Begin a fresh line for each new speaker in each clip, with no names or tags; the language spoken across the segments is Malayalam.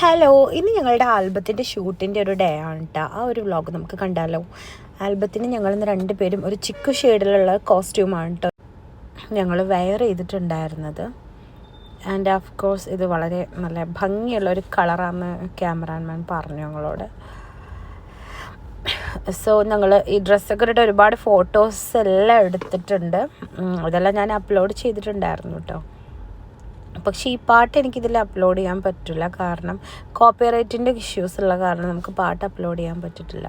ഹലോ, ഇന്ന് ഞങ്ങളുടെ ആൽബത്തിൻ്റെ ഷൂട്ടിൻ്റെ ഒരു ഡേ ആണ് കേട്ടോ. ആ ഒരു വ്ളോഗ് നമുക്ക് കണ്ടാലോ. ആൽബത്തിന് ഞങ്ങളിന്ന് രണ്ടുപേരും ഒരു ചിക്കു ഷെയ്ഡിലുള്ള കോസ്റ്റ്യൂമാണ് കേട്ടോ ഞങ്ങൾ വെയർ ചെയ്തിട്ടുണ്ടായിരുന്നത്. ആൻഡ് ഓഫ് കോഴ്സ് ഇത് വളരെ നല്ല ഭംഗിയുള്ള ഒരു കളറാണെന്ന് ക്യാമറാമാൻ പറഞ്ഞു ഞങ്ങളോട്. സോ ഞങ്ങൾ ഈ ഡ്രസ്സൊക്കെ ഇട്ടിട്ട് ഒരുപാട് ഫോട്ടോസ് എല്ലാം എടുത്തിട്ടുണ്ട്. അതെല്ലാം ഞാൻ അപ്ലോഡ് ചെയ്തിട്ടുണ്ടായിരുന്നു കേട്ടോ. പക്ഷേ ഈ പാട്ട് എനിക്കിതിൽ അപ്ലോഡ് ചെയ്യാൻ പറ്റില്ല, കാരണം കോപ്പിറൈറ്റിൻ്റെ ഇഷ്യൂസ് ഉള്ള കാരണം നമുക്ക് പാട്ട് അപ്ലോഡ് ചെയ്യാൻ പറ്റിയിട്ടില്ല.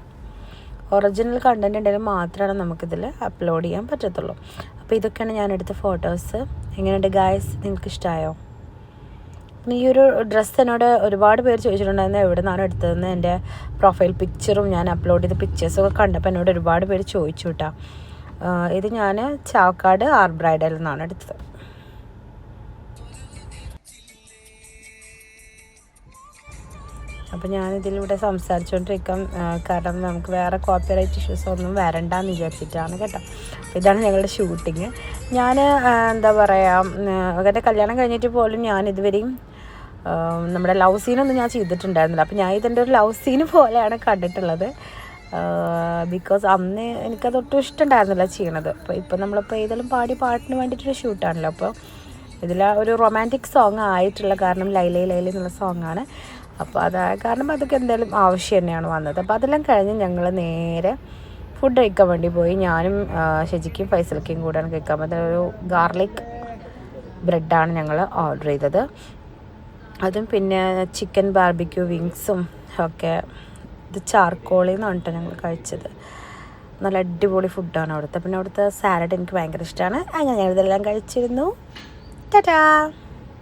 ഒറിജിനൽ കണ്ടൻറ് ഉണ്ടെങ്കിൽ മാത്രമാണ് നമുക്കിതിൽ അപ്ലോഡ് ചെയ്യാൻ പറ്റത്തുള്ളൂ. അപ്പോൾ ഇതൊക്കെയാണ് ഞാൻ എടുത്ത ഫോട്ടോസ്. എങ്ങനെയുണ്ട് ഗായ്സ്, നിങ്ങൾക്ക് ഇഷ്ടമായോ? ഈ ഒരു ഡ്രസ്സ് എന്നോട് ഒരുപാട് പേര് ചോദിച്ചിട്ടുണ്ടായിരുന്നു എവിടെ നിന്നാണ് എടുത്തതെന്ന്. എൻ്റെ പ്രൊഫൈൽ പിക്ചറും ഞാൻ അപ്ലോഡ് ചെയ്ത പിക്ചേഴ്സൊക്കെ കണ്ടപ്പോൾ എന്നോട് ഒരുപാട് പേര് ചോദിച്ചു കേട്ടോ. ഇത് ഞാൻ ചാവക്കാട് ആർ ബ്രൈഡൽ നിന്നാണ് എടുത്തത്. അപ്പോൾ ഞാനിതിലൂടെ സംസാരിച്ചുകൊണ്ടിരിക്കാം, കാരണം നമുക്ക് വേറെ കോപ്പിറൈറ്റ് ഇഷ്യൂസ് ഒന്നും വരണ്ടെന്ന് വിചാരിച്ചിട്ടാണ് കേട്ടോ. ഇതാണ് ഞങ്ങളുടെ ഷൂട്ടിങ്. ഞാൻ എന്താ പറയുക, എൻ്റെ കല്യാണം കഴിഞ്ഞിട്ട് പോലും ഞാൻ ഇതുവരെയും നമ്മുടെ ലവ് സീനൊന്നും ഞാൻ ചെയ്തിട്ടുണ്ടായിരുന്നില്ല. അപ്പോൾ ഞാൻ ഇതിൻ്റെ ഒരു ലവ് സീന് പോലെയാണ് കണ്ടിട്ടുള്ളത്. ബിക്കോസ് അന്ന് എനിക്കതൊട്ടും ഇഷ്ടമുണ്ടായിരുന്നില്ല ചെയ്യണത്. അപ്പോൾ ഇപ്പോൾ നമ്മളിപ്പോൾ ഏതെങ്കിലും പാട്ടിന് വേണ്ടിയിട്ടൊരു ഷൂട്ടാണല്ലോ. അപ്പോൾ ഇതിൽ ഒരു റൊമാൻറ്റിക് സോങ് ആയിട്ടുള്ള കാരണം ലൈലേ ലൈലേ എന്നുള്ള സോങ്ങാണ്. അപ്പോൾ അതായ കാരണം അതൊക്കെ എന്തായാലും ആവശ്യം തന്നെയാണ് വന്നത്. അപ്പോൾ അതെല്ലാം കഴിഞ്ഞ് ഞങ്ങൾ നേരെ ഫുഡ് കഴിക്കാൻ വേണ്ടി പോയി. ഞാനും ഷെജിക്കും ഫൈസൽക്കും കൂടെയാണ് കഴിക്കാൻ പറ്റുന്ന ഒരു ഗാർലിക് ബ്രെഡാണ് ഞങ്ങൾ ഓർഡർ ചെയ്തത്. അതും പിന്നെ ചിക്കൻ ബാർബിക്യൂ വിങ്സും ഒക്കെ. ഇത് ചാർക്കോളിൽ നിന്നാണ് കേട്ടോ ഞങ്ങൾ കഴിച്ചത്. നല്ല അടിപൊളി ഫുഡാണ് അവിടുത്തെ. പിന്നെ അവിടുത്തെ സാലഡ് എനിക്ക് ഭയങ്കര ഇഷ്ടമാണ്. അങ്ങനെ ഞങ്ങളിതെല്ലാം കഴിച്ചിരുന്നു. ടാറ്റാ.